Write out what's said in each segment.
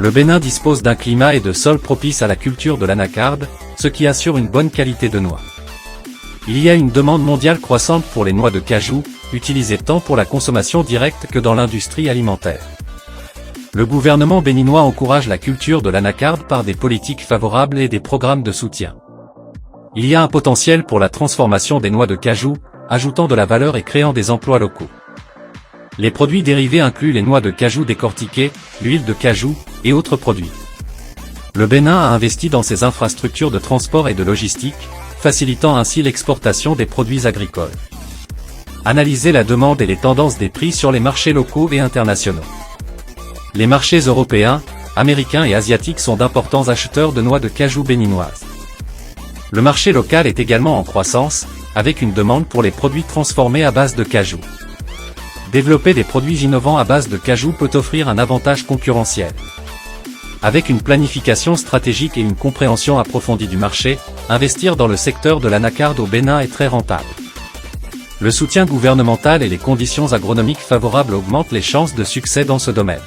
Le Bénin dispose d'un climat et de sols propices à la culture de l'anacarde, ce qui assure une bonne qualité de noix. Il y a une demande mondiale croissante pour les noix de cajou, utilisées tant pour la consommation directe que dans l'industrie alimentaire. Le gouvernement béninois encourage la culture de l'anacarde par des politiques favorables et des programmes de soutien. Il y a un potentiel pour la transformation des noix de cajou, ajoutant de la valeur et créant des emplois locaux. Les produits dérivés incluent les noix de cajou décortiquées, l'huile de cajou, et autres produits. Le Bénin a investi dans ses infrastructures de transport et de logistique, facilitant ainsi l'exportation des produits agricoles. Analysez la demande et les tendances des prix sur les marchés locaux et internationaux. Les marchés européens, américains et asiatiques sont d'importants acheteurs de noix de cajou béninoises. Le marché local est également en croissance, avec une demande pour les produits transformés à base de cajou. Développer des produits innovants à base de cajou peut offrir un avantage concurrentiel. Avec une planification stratégique et une compréhension approfondie du marché, investir dans le secteur de l'anacarde au Bénin est très rentable. Le soutien gouvernemental et les conditions agronomiques favorables augmentent les chances de succès dans ce domaine.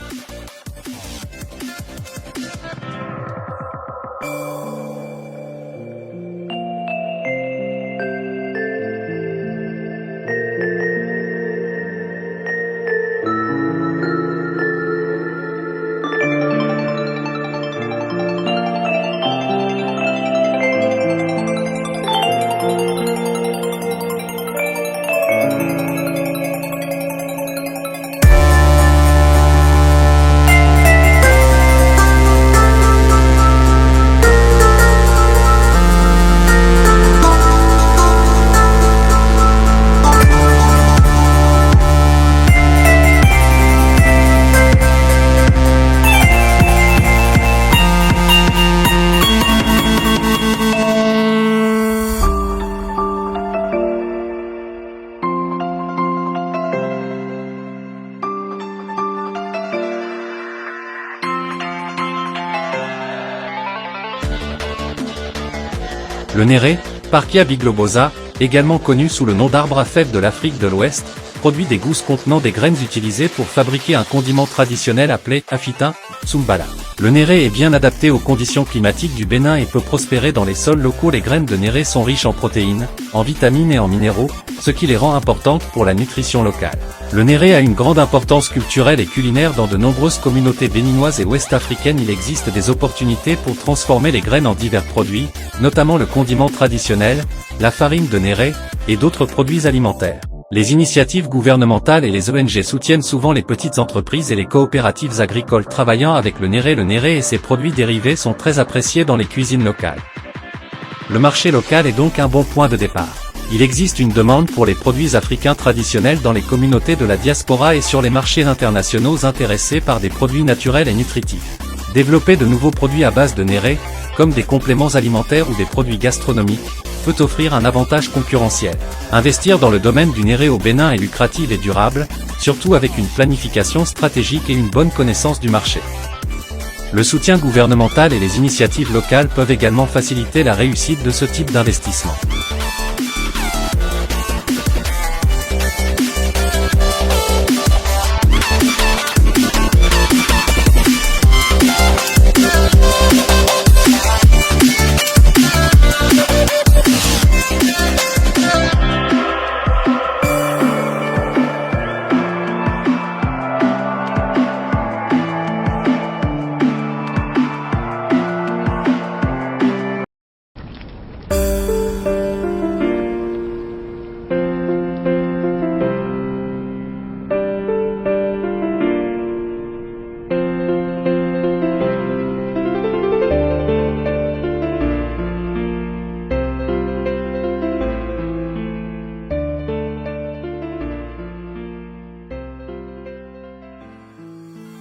Le néré, Parkia biglobosa, également connu sous le nom d'arbre à fèves de l'Afrique de l'Ouest, produit des gousses contenant des graines utilisées pour fabriquer un condiment traditionnel appelé afitin, tsumbala. Le néré est bien adapté aux conditions climatiques du Bénin et peut prospérer dans les sols locaux. Les graines de néré sont riches en protéines, en vitamines et en minéraux, ce qui les rend importantes pour la nutrition locale. Le néré a une grande importance culturelle et culinaire dans de nombreuses communautés béninoises et ouest-africaines. Il existe des opportunités pour transformer les graines en divers produits, notamment le condiment traditionnel, la farine de néré, et d'autres produits alimentaires. Les initiatives gouvernementales et les ONG soutiennent souvent les petites entreprises et les coopératives agricoles travaillant avec le néré. Le néré et ses produits dérivés sont très appréciés dans les cuisines locales. Le marché local est donc un bon point de départ. Il existe une demande pour les produits africains traditionnels dans les communautés de la diaspora et sur les marchés internationaux intéressés par des produits naturels et nutritifs. Développer de nouveaux produits à base de néré, comme des compléments alimentaires ou des produits gastronomiques, peut offrir un avantage concurrentiel. Investir dans le domaine du néré au Bénin est lucratif et durable, surtout avec une planification stratégique et une bonne connaissance du marché. Le soutien gouvernemental et les initiatives locales peuvent également faciliter la réussite de ce type d'investissement.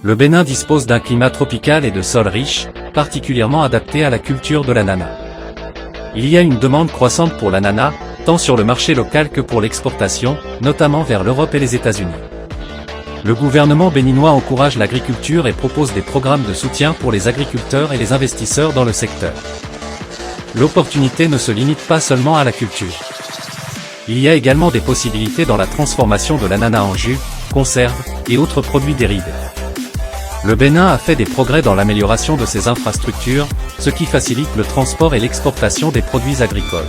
Le Bénin dispose d'un climat tropical et de sols riches, particulièrement adaptés à la culture de l'ananas. Il y a une demande croissante pour l'ananas, tant sur le marché local que pour l'exportation, notamment vers l'Europe et les États-Unis. Le gouvernement béninois encourage l'agriculture et propose des programmes de soutien pour les agriculteurs et les investisseurs dans le secteur. L'opportunité ne se limite pas seulement à la culture. Il y a également des possibilités dans la transformation de l'ananas en jus, conserves, et autres produits dérivés. Le Bénin a fait des progrès dans l'amélioration de ses infrastructures, ce qui facilite le transport et l'exportation des produits agricoles.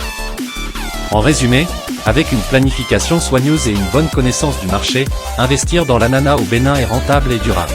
En résumé, avec une planification soigneuse et une bonne connaissance du marché, investir dans l'ananas au Bénin est rentable et durable.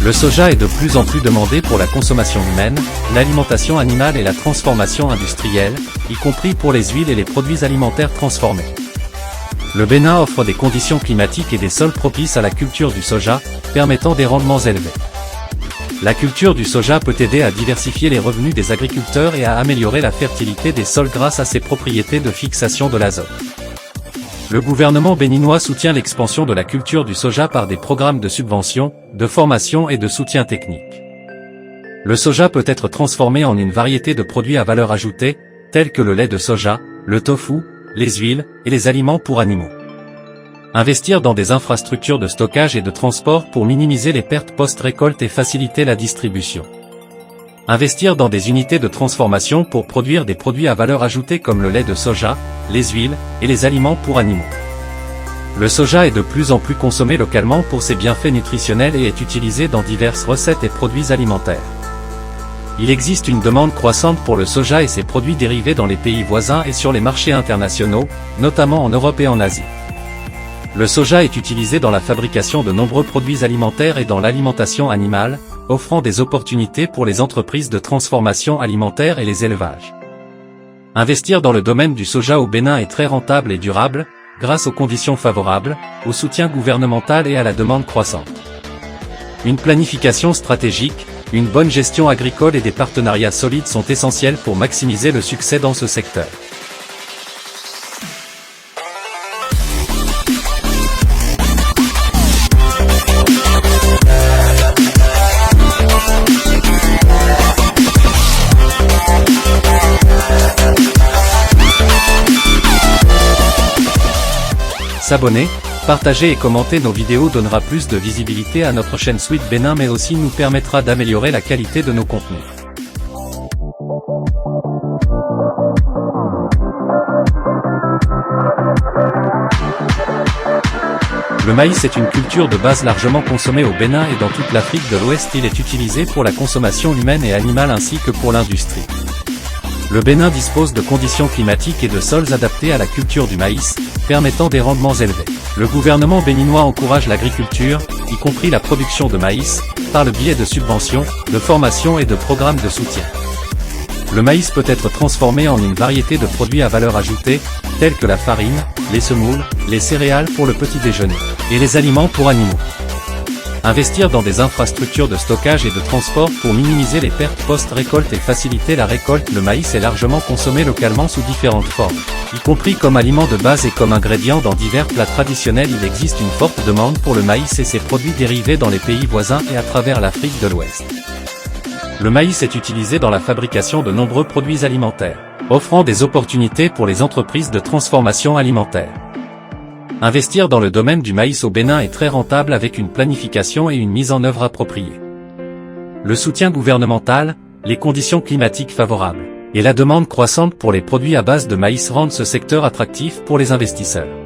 Le soja est de plus en plus demandé pour la consommation humaine, l'alimentation animale et la transformation industrielle, y compris pour les huiles et les produits alimentaires transformés. Le Bénin offre des conditions climatiques et des sols propices à la culture du soja, permettant des rendements élevés. La culture du soja peut aider à diversifier les revenus des agriculteurs et à améliorer la fertilité des sols grâce à ses propriétés de fixation de l'azote. Le gouvernement béninois soutient l'expansion de la culture du soja par des programmes de subvention, de formation et de soutien technique. Le soja peut être transformé en une variété de produits à valeur ajoutée, tels que le lait de soja, le tofu, les huiles et les aliments pour animaux. Investir dans des infrastructures de stockage et de transport pour minimiser les pertes post-récolte et faciliter la distribution. Investir dans des unités de transformation pour produire des produits à valeur ajoutée comme le lait de soja, les huiles et les aliments pour animaux. Le soja est de plus en plus consommé localement pour ses bienfaits nutritionnels et est utilisé dans diverses recettes et produits alimentaires. Il existe une demande croissante pour le soja et ses produits dérivés dans les pays voisins et sur les marchés internationaux, notamment en Europe et en Asie. Le soja est utilisé dans la fabrication de nombreux produits alimentaires et dans l'alimentation animale, offrant des opportunités pour les entreprises de transformation alimentaire et les élevages. Investir dans le domaine du soja au Bénin est très rentable et durable, grâce aux conditions favorables, au soutien gouvernemental et à la demande croissante. Une planification stratégique, une bonne gestion agricole et des partenariats solides sont essentiels pour maximiser le succès dans ce secteur. S'abonner, partager et commenter nos vidéos donnera plus de visibilité à notre chaîne Sweet Bénin mais aussi nous permettra d'améliorer la qualité de nos contenus. Le maïs est une culture de base largement consommée au Bénin et dans toute l'Afrique de l'Ouest. Il est utilisé pour la consommation humaine et animale ainsi que pour l'industrie. Le Bénin dispose de conditions climatiques et de sols adaptés à la culture du maïs, permettant des rendements élevés. Le gouvernement béninois encourage l'agriculture, y compris la production de maïs, par le biais de subventions, de formations et de programmes de soutien. Le maïs peut être transformé en une variété de produits à valeur ajoutée, tels que la farine, les semoules, les céréales pour le petit déjeuner, et les aliments pour animaux. Investir dans des infrastructures de stockage et de transport pour minimiser les pertes post-récolte et faciliter la récolte. Le maïs est largement consommé localement sous différentes formes, y compris comme aliment de base et comme ingrédient dans divers plats traditionnels. Il existe une forte demande pour le maïs et ses produits dérivés dans les pays voisins et à travers l'Afrique de l'Ouest. Le maïs est utilisé dans la fabrication de nombreux produits alimentaires, offrant des opportunités pour les entreprises de transformation alimentaire. Investir dans le domaine du maïs au Bénin est très rentable avec une planification et une mise en œuvre appropriée. Le soutien gouvernemental, les conditions climatiques favorables, et la demande croissante pour les produits à base de maïs rendent ce secteur attractif pour les investisseurs.